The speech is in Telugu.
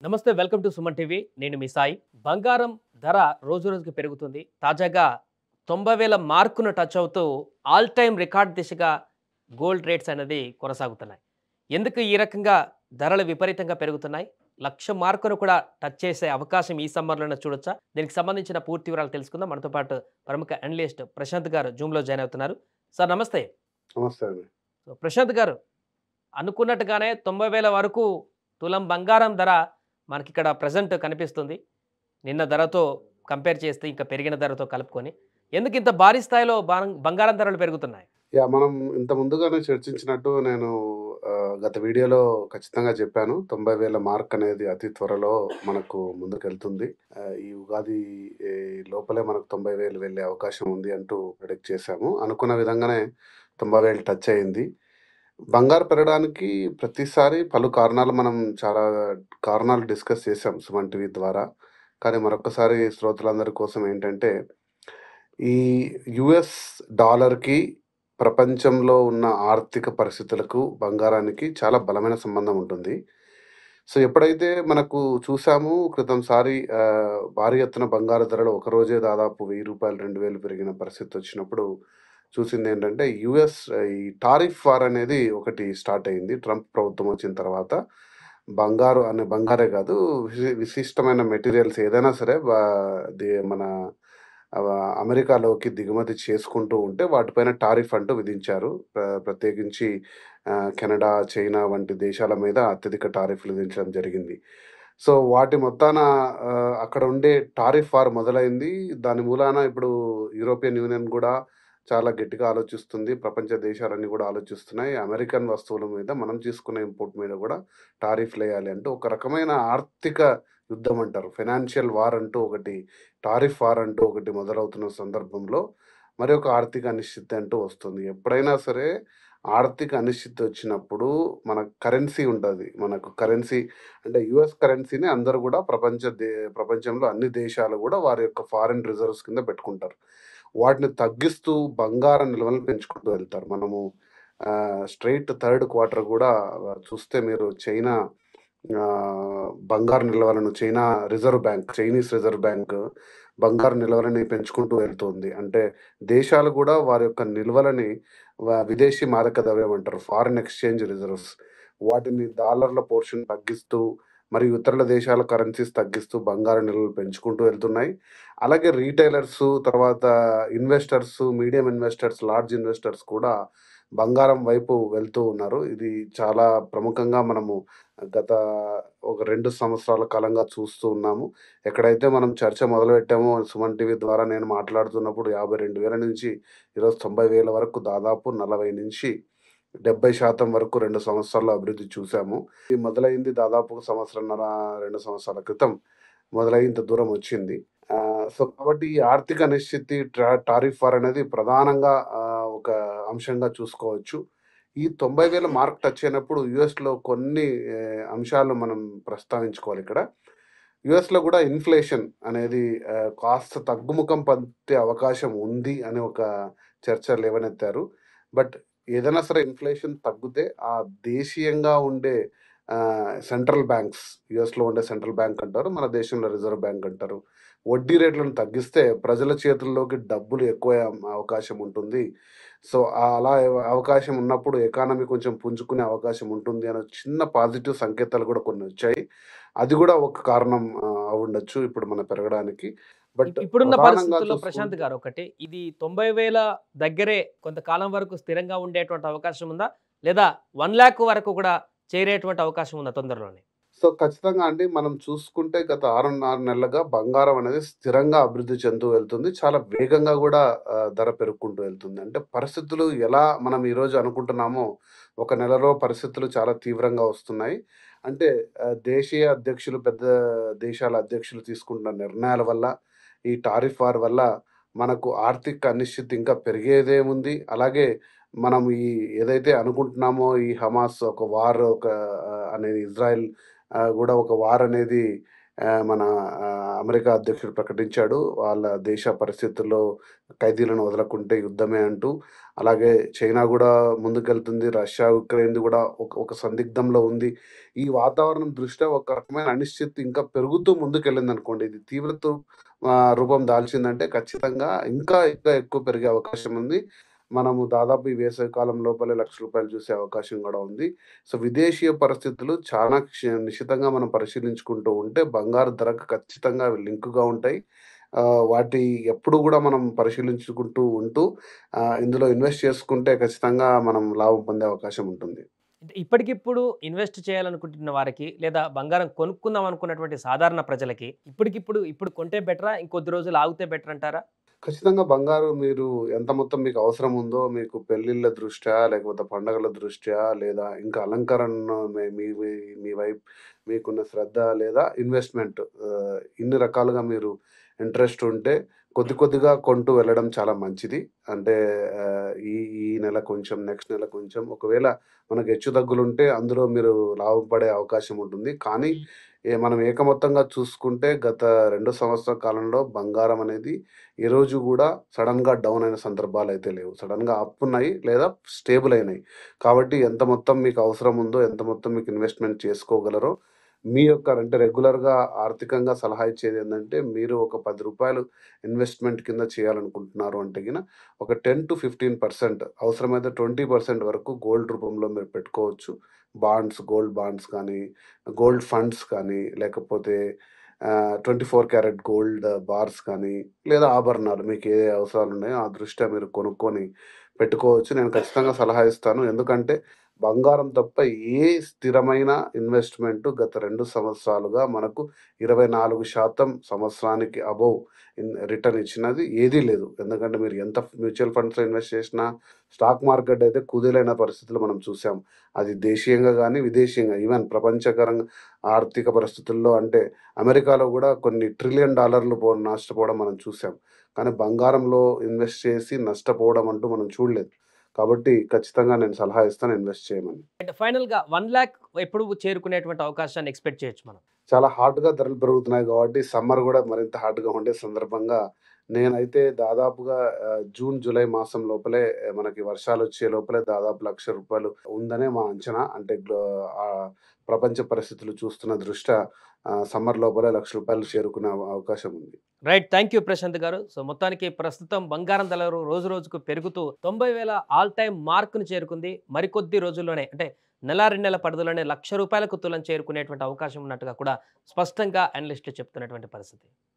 నమస్తే వెల్కమ్ టు సుమన్ టీవీ నేను మీ సాయి బంగారం ధర రోజు రోజుకి పెరుగుతుంది తాజాగా 90,000 మార్కును టచ్ అవుతూ ఆల్ టైమ్ రికార్డ్ దిశగా గోల్డ్ రేట్స్ అనేది కొనసాగుతున్నాయి ఎందుకు ఈ రకంగా ధరలు విపరీతంగా పెరుగుతున్నాయి లక్ష మార్కును కూడా టచ్ చేసే అవకాశం ఈ సమ్మర్లోనే చూడొచ్చా దీనికి సంబంధించిన పూర్తి వివరాలు తెలుసుకుందాం మనతో పాటు ప్రముఖ అనలిస్ట్ ప్రశాంత్ గారు జూమ్లో జాయిన్ అవుతున్నారు సార్ నమస్తే నమస్తే అండి. సో ప్రశాంత్ గారు అనుకున్నట్టుగానే 90,000 వరకు తులం బంగారం ధర మనకిక్కడ ప్రెజెంట్ కనిపిస్తుంది. నిన్న ధరతో కంపేర్ చేస్తే ఇంకా పెరిగిన ధరతో కలుపుకొని. ఎందుకు ఇంత భారీ స్థాయిలో బంగారం ధరలు పెరుగుతున్నాయి? మనం ఇంత ముందుగానే చర్చించినట్టు నేను గత వీడియోలో ఖచ్చితంగా చెప్పాను. 90,000 మార్క్ అనేది అతి త్వరలో మనకు ముందుకెళ్తుంది. ఈ ఉగాది లోపలే మనకు 90,000 వెళ్ళే అవకాశం ఉంది అంటూ ప్రిడిక్ట్ చేశాము. అనుకున్న విధంగానే 90,000 టచ్ అయింది. బంగారు పెరగడానికి ప్రతిసారి పలు కారణాలు మనం చాలా కారణాలు డిస్కస్ చేశాం సుమన్ టీవీ ద్వారా. కానీ మరొకసారి శ్రోతలందరి కోసం ఏంటంటే, ఈ యూఎస్ డాలర్‌కి ప్రపంచంలో ఉన్న ఆర్థిక పరిస్థితులకు, బంగారానికి చాలా బలమైన సంబంధం ఉంటుంది. సో, ఎప్పుడైతే మనకు చూసాము క్రితంసారి భారీ ఎత్తున బంగారు ధరలు ఒకరోజే దాదాపు రూ. 1000, 2000 పెరిగిన పరిస్థితొచ్చినప్పుడు చూసిందేంటంటే, యూఎస్ ఈ టారిఫ్ వార్ అనేది ఒకటి స్టార్ట్ అయింది. ట్రంప్ ప్రభుత్వం వచ్చిన తర్వాత. బంగారే కాదు, విశిష్టమైన మెటీరియల్స్ ఏదైనా సరే మన అమెరికాలోకి దిగుమతి చేసుకుంటూ ఉంటే వాటిపైన టారిఫ్ అంటూ విధించారు. ప్రత్యేకించి కెనడా, చైనా వంటి దేశాల మీద అత్యధిక టారిఫ్‌లు విధించడం జరిగింది. సో, వాటి మొత్తాన అక్కడ ఉండే టారిఫ్ వార్ మొదలైంది. దాని మూలాన ఇప్పుడు యూరోపియన్ యూనియన్ గూడా చాలా గట్టిగా ఆలోచిస్తుంది. ప్రపంచ దేశాలన్నీ గూడా ఆలోచిస్తున్నాయి. అమెరికన్ వస్తువుల మీద మనం చేసుకునే ఇంపోర్ట్ మీద గూడా టారిఫ్‌లేయాలి అంటూ ఒక రకమైన ఆర్థిక యుద్ధం అంటారు. ఫైనాన్షియల్ వార్ అంటూ ఒకటి, టారిఫ్ వార్ అంటూ ఒకటి మొదలవుతున్న సందర్భంలో మరి ఒక ఆర్థిక అనిశ్చితి అంటూ వస్తుంది. ఎప్పుడైనా సరే ఆర్థిక అనిశ్చితి వచ్చినప్పుడు మన కరెన్సీ ఉంటది. మనకు కరెన్సీ అంటే యూఎస్ కరెన్సీని అందరూ గూడా ప్రపంచంలో అన్ని దేశాలు గూడా వారి యొక్క ఫారెన్ రిజర్వ్స్ కింద పెట్టుకుంటారు. వాటిని తగ్గిస్తూ బంగారం నిల్వలను పెంచుకుంటూ వెళ్తారు. మనము స్ట్రెయిట్ థర్డ్ క్వార్టర్ గూడా చూస్తే మీరు చైనా బంగారు నిల్వలను చైనీస్ రిజర్వ్ బ్యాంక్ బంగారు నిల్వలని పెంచుకుంటూ వెళ్తుంది. అంటే దేశాలు గూడా వారి యొక్క నిల్వలని విదేశీ మారక ద్రవ్యం అంటారు. ఫారిన్ ఎక్స్‌చేంజ్ రిజర్వ్స్ వాటిని డాలర్ల పోర్షన్ తగ్గిస్తూ మరియు ఇతరుల దేశాల కరెన్సీస్ తగ్గిస్తూ బంగారు నిల్వలు పెంచుకుంటూ వెళ్తున్నాయి. అలాగే రీటైలర్సు, తర్వాత మీడియం ఇన్వెస్టర్స్, లార్జ్ ఇన్వెస్టర్స్ కూడా బంగారం వైపు వెళ్తూ ఉన్నారు. ఇది చాలా ప్రముఖంగా మనము గత ఒక 2 సంవత్సరాల కాలంగా చూస్తూ ఉన్నాము. ఎక్కడైతే మనం చర్చ మొదలుపెట్టామో సుమన్ టీవీ ద్వారా నేను మాట్లాడుతున్నప్పుడు 52,000 నుంచి ఈరోజు 90,000 వరకు దాదాపు 40-70% వరకు 2 సంవత్సరాల్లో అభివృద్ధి చూసాము. ఇది మొదలైంది దాదాపు సంవత్సరన్నర, 2 సంవత్సరాల క్రితం మొదలై ఇంత దూరం వచ్చింది. సో, కాబట్టి ఈ ఆర్థిక అనిశ్చితి టారిఫ్ వార్ అనేది ప్రధానంగా ఒక అంశంగా చూసుకోవచ్చు. ఈ 90,000 మార్క్ టచ్ అయినప్పుడు యూఎస్‌లో కొన్ని అంశాలు మనం ప్రస్తావించుకోవాలిక్కడ. యూఎస్‌లో గూడా ఇన్‌ఫ్లేషన్ అనేది కాస్త తగ్గుముఖం పట్టే అవకాశం ఉంది అని ఒక చర్చ లేవనెత్తారు. బట్ ఏదైనా సరే ఇన్‌ఫ్లేషన్ తగ్గితే ఆ దేశీయంగా ఉండే సెంట్రల్ బ్యాంక్స్, యూఎస్‌లో ఉండే సెంట్రల్ బ్యాంక్ అంటారు. మన దేశంలో రిజర్వ్ బ్యాంక్ అంటారు. వడ్డీ రేట్లను తగ్గిస్తే ప్రజల చేతుల్లోకి డబ్బులు ఎక్కువయ్యే అవకాశం ఉంటుంది. సో, అలా అవకాశం ఉన్నప్పుడు ఎకానమీ కొంచెం పుంజుకునే అవకాశం ఉంటుంది అనే చిన్న పాజిటివ్ సంకేతాలు గూడా కొన్నొచ్చాయి. అది గూడా ఒక కారణం అవ్వుండొచ్చు ఇప్పుడు మన పెరగడానికి. బట్ ఇప్పుడున్న ప్రధానంగా పరిస్థితుల్లో ప్రశాంత్ చూసుకుంటే గారు ఒకటి ఇది 90,000 దగ్గరే కొంతకాలం వరకు స్థిరంగా ఉండేటువంటి అవకాశం ఉందా? లేదా 1,00,000 వరకు కూడా చేరేటువంటి అవకాశం ఉందా తొందరలోనే? సో, ఖచ్చితంగా అండి. మనం చూసుకుంటే గత 6 నెలలుగా బంగారం అనేది స్థిరంగా అభివృద్ధి చెందుతూ వెళ్తుంది. చాలా వేగంగా గూడా ధర పెరుక్కుంటూ వెళ్తుంది. అంటే పరిస్థితులు ఎలా మనం ఈరోజు అనుకుంటున్నామో, ఒక నెలలో పరిస్థితులు చాలా తీవ్రంగా వస్తున్నాయి. అంటే దేశీయ అధ్యక్షులు, పెద్ద దేశాల అధ్యక్షులు తీసుకుంటున్న నిర్ణయాల వల్ల, ఈ టారిఫ్ వార్ వల్ల మనకు ఆర్థిక అనిశ్చితి ఇంకా పెరిగేదేముంది. అలాగే మనం ఏదైతే అనుకుంటున్నామో ఈ హమాస్ ఒక వార్ అనేది ఇజ్రాయెల్ గూడా ఒక వార్ అనేది మన అమెరికా అధ్యక్షుడు ప్రకటించాడు. వాళ్ళ దేశ పరిస్థితుల్లో ఖైదీలను వదలకుంటే యుద్ధమే అంటూ. అలాగే చైనా గూడా ముందుకెళ్తుంది. రష్యా, ఉక్రెయిన్‌ది గూడా ఒక సందిగ్ధంలో ఉంది. ఈ వాతావరణం దృష్ట్యా ఒక రకమైన అనిశ్చితి ఇంకా పెరుగుతూ ముందుకెళ్ళిందనుకోండి. ఇది తీవ్రత రూపం దాల్చిందంటే ఖచ్చితంగా ఇంకా ఎక్కువ పెరిగే అవకాశం ఉంది. మనము దాదాపు ఈ వేసవి కాలం లోపలే రూ. 1,00,000 చూసే అవకాశం గూడా ఉంది. సో, విదేశీయ పరిస్థితులు చాలా నిశితంగా మనం పరిశీలించుకుంటూ ఉంటే బంగారు ధరకు ఖచ్చితంగా అవి లింక్‌గా ఉంటాయి. వాటి ఎప్పుడు గూడా మనం పరిశీలించుకుంటూ ఉంటూ ఇందులో ఇన్వెస్ట్ చేసుకుంటే ఖచ్చితంగా మనం లాభం పొందే అవకాశం ఉంటుంది. అంటే ఇప్పటికిప్పుడు ఇన్వెస్ట్ చేయాలనుకుంటున్న వారికి లేదా బంగారం కొనుక్కుందాం అనుకున్నటువంటి సాధారణ ప్రజలకి ఇప్పుడు కొంటే బెటరా? ఇంకొద్ది రోజులు ఆగితే బెటర్ అంటారా? ఖచ్చితంగా బంగారు మీరు ఎంత మొత్తం మీకు అవసరం ఉందో, మీకు పెళ్ళిళ్ళ దృష్ట్యా, లేకపోతే పండగల దృష్ట్యా, లేదా ఇంకా అలంకరణ మీ మీ మీ మీ వైపు మీకున్న శ్రద్ధ లేదా ఇన్వెస్ట్‌మెంట్ ఇన్ని రకాలుగా మీరు ఇంట్రెస్ట్ ఉంటే కొద్దిగా కొంటూ వెళ్ళడం చాలా మంచిది. అంటే ఈ ఈ నెల కొంచెం, నెక్స్ట్ నెల కొంచెం ఒకవేళ మనకు హెచ్చుతగ్గులుంటే అందులో మీరు లాభం పడే అవకాశం ఉంటుంది. కానీ మనం ఏకమొత్తంగా చూసుకుంటే గత 2 సంవత్సరాల కాలంలో బంగారం అనేది ఏ రోజు గూడా సడెన్‌గా డౌన్ అయిన సందర్భాలయితే లేవు. సడెన్‌గా అప్ ఉన్నాయి లేదా స్టేబుల్ అయినాయి. కాబట్టి ఎంత మొత్తం మీకు అవసరం ఉందో, ఎంత మొత్తం మీకు ఇన్వెస్ట్‌మెంట్ చేసుకోగలరో, మీ యొక్క అంటే రెగ్యులర్‌గా ఆర్థికంగా సలహా ఇచ్చేదేందంటే, మీరు ఒక రూ. 10 ఇన్వెస్ట్‌మెంట్ కింద చేయాలనుకుంటున్నారు అంటే గిన ఒక 10-15% అవసరమైతే 20% వరకు గోల్డ్ రూపంలో మీరు పెట్టుకోవచ్చు. గోల్డ్ బాండ్స్ కానీ, గోల్డ్ ఫండ్స్ కానీ, లేకపోతే 24 క్యారెట్ గోల్డ్ బార్స్ కానీ, లేదా ఆభరణాలు మీకు ఏ అవసరాలున్నాయో ఆ దృష్ట్యా మీరు కొనుక్కొని పెట్టుకోవచ్చు. నేను ఖచ్చితంగా సలహా ఇస్తాను. ఎందుకంటే బంగారం తప్ప ఏ స్థిరమైన ఇన్వెస్ట్‌మెంటు గత 2 సంవత్సరాలుగా మనకు 24% సంవత్సరానికి అబోవ్ రిటర్న్ ఇచ్చినది ఏదీ లేదు. ఎందుకంటే మీరు ఎంత మ్యూచువల్ ఫండ్స్‌లో ఇన్వెస్ట్ చేసినా, స్టాక్ మార్కెట్ అయితే కుదేలైన పరిస్థితులు మనం చూసాం. అది దేశీయంగా గాని, విదేశీయంగా ఈవెన్ ప్రపంచకరంగా ఆర్థిక పరిస్థితుల్లో అంటే అమెరికాలో గూడా కొన్ని ట్రిలియన్ డాలర్లు నష్టపోవడం మనం చూసాం. కానీ బంగారంలో ఇన్వెస్ట్ చేసి నష్టపోవడం అంటూ మనం చూడలేదు. కాబట్టి ఖచ్చితంగా నేను సలహా ఇస్తాను ఇన్వెస్ట్ చేయమని. అంటే ఫైనల్‌గా 1,00,000 ఎప్పుడు చేరుకునేటువంటి అవకాశాన్ని ఎక్స్‌పెక్ట్ చేయొచ్చు మనం? చాలా హాట్‌గా ధరలు పెరుగుతున్నాయి గాబట్టి సమ్మర్ గూడా మరింత హాట్‌గా ఉండే సందర్భంగా నేనైతే దాదాపుగా జూన్, జూలై మాసం లోపలే మనకి వర్షాలొచ్చే లోపలే దాదాపు రూ. 1,00,000 ఉందనే మా అంచనా. అంటే ప్రపంచ పరిస్థితులు చూస్తున్న దృష్ట్యా సమ్మర్ లోపలే రూ. 1,00,000 చేరుకునే అవకాశం ఉంది. రైట్. థాంక్ యూ ప్రశాంత్ గారు. సో, మొత్తానికి ప్రస్తుతం బంగారం ధర రోజు రోజుకు పెరుగుతూ 90,000 ఆల్ టైమ్ మార్క్‌ని చేరుకుంది. మరికొద్ది రోజుల్లోనే అంటే నెల, 2 నెలల పరిధిలోనే రూ. 1,00,000 తులం చేరుకునేటువంటి అవకాశం ఉన్నట్టుగా కూడా స్పష్టంగా అనలిస్టులు చెప్తున్నటువంటి పరిస్థితి.